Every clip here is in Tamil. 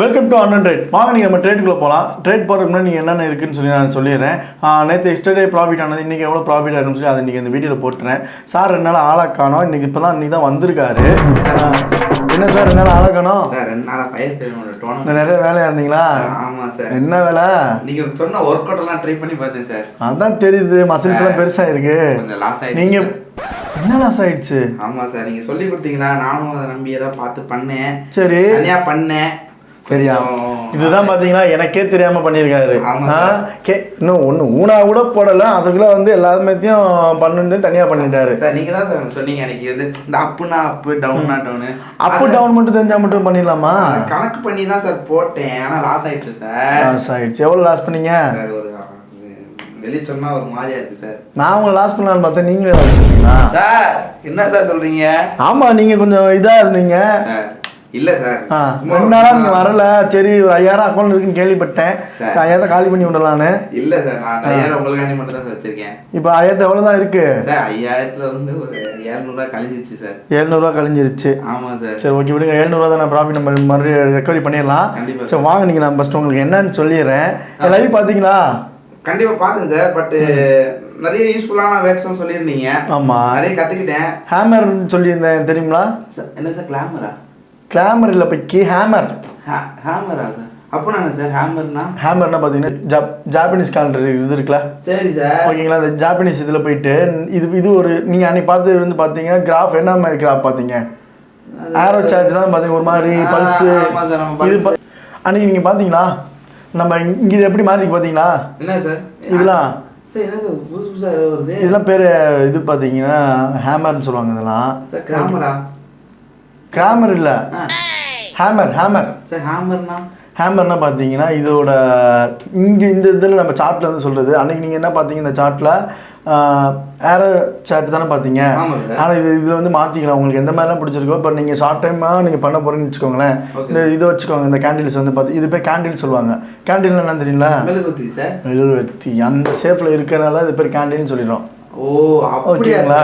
வெல்கம் டு அண்ணன் ட்ரேட். வாங்க நீங்கள் நம்ம ட்ரேட்டுக்குள்ளே போகலாம். ட்ரேட் போகிறதுக்கு முன்னாடி நீங்கள் என்னென்ன இருக்குன்னு சொல்லி நான் சொல்லிடுறேன். நேற்று எக்ஸ்டர்டே ப்ராஃபிட் ஆனது, இன்றைக்கி எவ்வளோ ப்ராஃபிட் ஆகுதுன்னு சொல்லி அதை இன்றைக்கி இந்த வீடியோவில் போட்டுறேன். சார் 2 நாள் ஆளாக்கானோம், இன்றைக்கி இன்றைக்கி தான் வந்திருக்காரு. என்ன சார் 2 நாள் ஆளாக்கானோம்? சார் 2 நாளாக பயிர் நிறைய வேலையாக இருந்தீங்களா? ஆமாம் சார். என்ன வேலை? நீங்கள் சொன்ன ஒர்க் அவுட்லாம் ட்ரை பண்ணி பார்த்தேன் சார். அதான் தெரியுது, மசில்ஸ்லாம் பெருசாக இருக்குது. லாஸ் ஆகிடுச்சு. நீங்கள் என்ன லாஸ் ஆகிடுச்சு? ஆமாம் சார், நீங்கள் சொல்லி கொடுத்தீங்களா, நானும் அதை நம்பி ஏதாவது பார்த்து பண்ணேன். சரி, தனியாக பண்ணேன். சரியா, இதுதான் பார்த்தீங்களா எனக்கே தெரியாமல் பண்ணியிருக்காரு. இன்னும் ஒன்று ஊனா கூட போடலை, அதுக்குள்ளே வந்து எல்லாத்தையும் பண்ணுன்னு தனியாக பண்ணிட்டாரு. சார் நீங்கள் தான் சார் சொன்னீங்க எனக்கு வந்து இந்த அப்புனா அப்பு டவுன்னா டவுனு. அப்பு டவுன் மட்டும் தெரிஞ்சால் மட்டும் பண்ணிடலாமா? கணக்கு பண்ணி தான் சார் போட்டேன், ஆனால் லாஸ் ஆகிடுச்சு சார். லாஸ் ஆகிடுச்சு. எவ்வளோ லாஸ் பண்ணீங்க சார்? ஒரு வெளியே சொன்னா ஒரு மாதிரியா இருக்கு சார். நான் உங்களை லாஸ் பண்ணலான்னு பார்த்தேன், நீங்களே லாஸ் பண்ணீங்களா சார்? என்ன சார் சொல்றீங்க? ஆமாம், நீங்கள் கொஞ்சம் இதாக இருந்தீங்க. இல்ல சார், 2 நாளா நீங்க வரல. சரி, ஒரு 5000 அக்கௌண்ட் இருக்குன்னு கேள்விப்பட்டேன். 5000 காலி பண்ணி விடலான்னு. இல்ல சார், நான் 5000 உங்களுக்காண்டி மட்டும் தான் சார் வச்சிருக்கேன். இப்போ 1000 எவ்வளவுதான் இருக்கு சார்? 5000ல வந்து ஒரு 700 கழிஞ்சிருச்சு சார். 700 கழிஞ்சிருச்சு. ஆமா சார். சரி, ஓகே விடுங்க. 700 தான் ப்ராஃபிட் நம்ம மறுபடியும் ரெக்கவரி பண்ணிடலாம். சரி வாங்க, நீங்க நான் ஃபர்ஸ்ட் உங்களுக்கு என்னன்னு சொல்லிடுறேன். லைவ் பாத்தீங்களா? கண்டிப்பா பாத்துங்க சார். பட் நிறைய யூஸ்ஃபுல்லான வேர்ட்ஸ் சொல்லியிருந்தீங்க. ஆமா, நிறைய கத்துக்கிட்டேன். ஹேமர் சொல்லியிருந்தேன், தெரியுங்களா? என்ன சார் கிளாமரா? கிளாமர் இல்லை, பைக்கி ஹேமர். ஹேமரா சார்? அப்போ நான் சார் ஹேமர்னா பார்த்தீங்கன்னா ஜாப்பனீஸ் காலண்டர் இது இருக்குல்ல. சரி சார், ஓகேங்களா? அந்த ஜாப்பனீஸ் இதில் போயிட்டு இது ஒரு நீங்கள் அன்னைக்கு பார்த்து வந்து பார்த்தீங்க கிராஃப் என்ன மாதிரி கிராஃப் பார்த்தீங்க? ஆரோ சார்ட் தான் பார்த்தீங்க, ஒரு மாதிரி பல்ஸு இது. அன்னைக்கு நீங்கள் பார்த்தீங்களா நம்ம இங்கே இது எப்படி மாறி பார்த்தீங்களா? என்ன சார் இதெல்லாம் இதெல்லாம் பேர் இது பார்த்தீங்கன்னா ஹேமர்னு சொல்லுவாங்க. இதெல்லாம் கிராமர் இல்லை, ஹேமர். Hammer sir. ஹேமர்னா பார்த்தீங்கன்னா இதோட இங்கே இந்த இதில் நம்ம சார்ட்டில் வந்து சொல்கிறது. அன்றைக்கி நீங்கள் என்ன பார்த்தீங்க இந்த சார்ட்டில் ஏரோ சார்ட் தானே பார்த்தீங்க. ஆனால் இதில் வந்து மாற்றிக்கலாம், உங்களுக்கு எந்த மாதிரிலாம் பிடிச்சிருக்கோ. இப்போ நீங்கள் ஷார்ட் டைமாக நீங்கள் பண்ண போகிறீங்கன்னு வச்சுக்கோங்களேன். இந்த இதை வச்சுக்கோங்க, இந்த கேண்டில்ஸ் வந்து பார்த்து இது பேர் கேண்டில் சொல்லுவாங்க. கேண்டில் என்ன தெரியுங்களா? மெழுகுவர்த்தி. அந்த ஷேப்பில் இருக்கிறனால இது பேர் கேண்டில்னு சொல்லிடுறோம். ஓகேங்களா?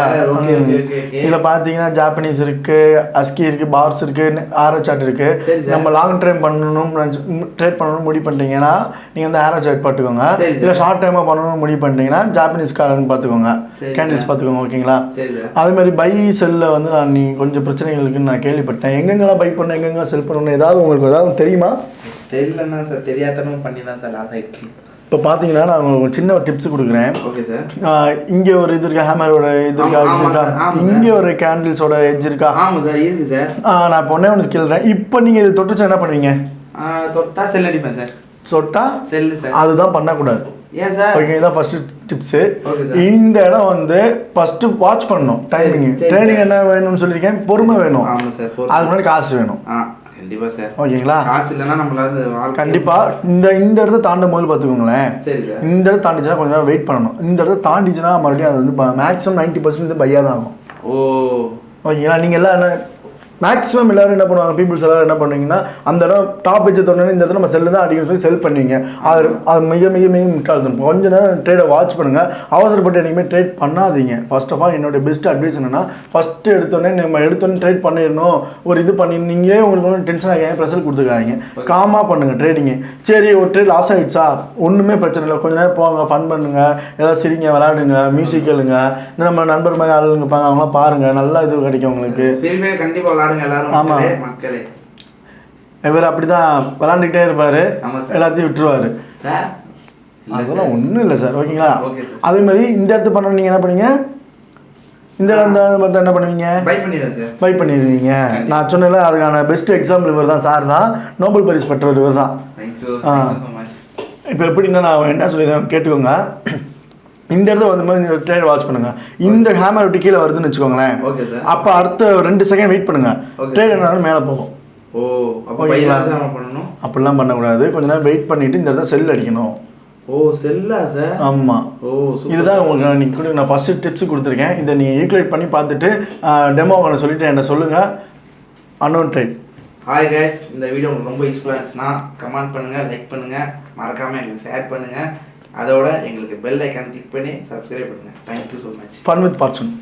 இதுல பாத்தீங்கன்னா ஜாப்பனீஸ் இருக்கு, அஸ்கி இருக்கு, பார்ஸ் இருக்கு, ஆரோ சார்ட் இருக்கு. நம்ம லாங் ட்ரைம் பண்ணணும், ட்ரேட் பண்ணணும்னு முடிவு பண்ணிட்டீங்கன்னா நீங்க வந்து ஆரோ சார்ட் பார்த்துக்கோங்க. இல்லை ஷார்ட் டைமா பண்ணணும்னு முடிவு பண்ணிட்டீங்கன்னா ஜாப்பனீஸ் கார்டன் பார்த்துக்கோங்க, கேண்டில்ஸ் பார்த்துக்கோங்க. ஓகேங்களா? அதே மாதிரி பை செல்ல வந்து நீ கொஞ்சம் பிரச்சனைகள் இருக்குன்னு நான் கேள்விப்பட்டேன். எங்கெங்கெல்லாம் பை பண்ண, எங்கெங்க செல் பண்ணணும், ஏதாவது உங்களுக்கு ஏதாவது தெரியுமா? தெரியலன்னா சார், தெரியாதனமும் பண்ணி தான் சார் லாஸ் ஆயிடுச்சு. இப்போ பார்த்தீங்கன்னா நான் உங்களுக்கு சின்ன ஒரு டிப்ஸ் கொடுக்குறேன். Okay sir. இங்கே ஒரு இது இருக்கா, ஹேமரோட இது இருக்கா, எட்ஜ் இருக்கா? இங்கே ஒரு கேண்டில்ஸோட எட்ஜ் இருக்கா? ஆமாம் சார், இருக்கு சார். நான் இப்போ ஒன்றே ஒன்று கேள்றேன். இப்போ நீங்கள் இது தொட்டுச்சா என்ன பண்ணுவீங்க? தொட்டா செல் அடிப்பேன் சார். சொட்டா cell sir. அதுதான் பண்ணக்கூடாது. ஏன் சார்? ஓகே, இதான் ஃபர்ஸ்ட் டிப்ஸு. இந்த இடம் வந்து ஃபர்ஸ்ட் வாட்ச் பண்ணணும். டைமிங் ட்ரைனிங் என்ன வேணும்னு சொல்லியிருக்கேன், பொறுமை வேணும். ஆமாம் சார். அதுக்கு முன்னாடி காசு வேணும். கண்டிப்பா சார். ஓகேங்களா? காசு இல்லைன்னா நம்மளால கண்டிப்பா இந்த இடத்த தாண்டும் போது பார்த்துக்கோங்களேன். சரி சார். இந்த இடத்த தாண்டிச்சுன்னா கொஞ்ச நேரம் வெயிட் பண்ணணும். இந்த இடத்த தாண்டிச்சுன்னா மறுபடியும் அது வந்து மேக்ஸிமம் 90% பையா தான் ஆகும். ஓகேங்களா? நீங்கள் எல்லாம் என்ன மேக்ஸிமம் எல்லாரும் என்ன பண்ணுவாங்க, பீப்புள்ஸ் எல்லாரும் என்ன பண்ணுவீங்கன்னா அந்த இடம் டாப் வச்சு தோணுன்னு இந்த இடத்துல நம்ம செல்லு தான் அடிக்கணும்னு சொல்லி செல் பண்ணுவீங்க. அது மிக மிக மிக முட்டாள்தனம். கொஞ்ச நேரம் ட்ரேடை வாட்ச் பண்ணுங்கள். அவசரப்பட்டு என்றைக்குமே ட்ரேட் பண்ணாதீங்க. ஃபர்ஸ்ட் ஆஃப் ஆல் என்னோட பெஸ்ட் அட்வைஸ் என்னென்னா, ஃபஸ்ட்டு எடுத்தோடனே நம்ம எடுத்தோன்னே ட்ரேட் பண்ணிடணும், ஒரு இது பண்ணி நீங்களே உங்களுக்கு ஒன்றும் டென்ஷன் ஆகாங்க, ப்ரெஷர் கொடுத்துக்காதீங்க. காமாக பண்ணுங்கள் ட்ரேடிங்கு. சரி, ஒரு ட்ரேட் லாஸ் ஆகிடுச்சா, ஒன்றுமே பிரச்சனை இல்லை. கொஞ்சம் நேரம் போங்க, ஃபன் பண்ணுங்கள், ஏதாவது சிரிங்க, விளையாடுங்க, மியூசிக் கேளுங்க. இந்த நம்ம நண்பர் மாதிரி ஆளுங்க இருப்பாங்க, அவங்களாம் பாருங்கள், நல்லா இது கிடைக்கும் உங்களுக்கு. கண்டிப்பாக ஆமா, இவர் அப்படிதான் விளாண்டுக்கிட்டே இருப்பாரு, எல்லாத்தையும் விட்டுருவாரு. அதெல்லாம் ஒன்றும் இல்லை சார். ஓகேங்களா? அதே மாதிரி இந்த இடத்து பண்ண நீங்க என்ன பண்ணீங்க, இந்த இடம் என்ன பண்ணுவீங்க, பை பண்ணிடுவீங்க. நான் சொன்னேன்ல, அதுக்கான பெஸ்ட் எக்ஸாம்பிள் இவர் தான். சார் தான் நோபல் பரிசு பெற்றவர் இவர் தான். இப்போ எப்படின்னா நான் என்ன சொல்லிடுறேன் கேட்டுக்கோங்க. இந்த இடத்துல வந்து ட்ரேட் வாட்ச் பண்ணுங்க. இந்த ஹேமர் விட்டு கீழே வருதுன்னு வச்சுக்கோங்களேன். அப்போ அடுத்த 2 செகண்ட் வெயிட் பண்ணுங்க, ட்ரேட் என்னாலும் மேலே போகும். அப்படிலாம் பண்ணக்கூடாது. கொஞ்ச நேரம் வெயிட் பண்ணிட்டு இந்த இடத்துல செல் அடிக்கணும். ஆமாம், இதுதான் உங்களுக்கு நான் ஃபர்ஸ்ட் டிப்ஸ் கொடுத்துருக்கேன். இதை நீங்கள் ஈக்குவலேட் பண்ணி பார்த்துட்டு டெமோ பண்ண சொல்லிட்டு என்ன சொல்லுங்கள். Unknown trade. ஹாய் கைஸ், இந்த வீடியோ உங்களுக்கு ரொம்ப யூஸ்ஃபுல்லாக இருந்துச்சுன்னா கமெண்ட் பண்ணுங்கள், லைக் பண்ணுங்கள், மறக்காமல் எங்களுக்கு ஷேர் பண்ணுங்கள். அதோட எங்களுக்கு பெல் ஐக்கான் கிளிக் பண்ணி சப்ஸ்கிரைப் பண்ணுங்கள். Thank you so much. Fun with fortune.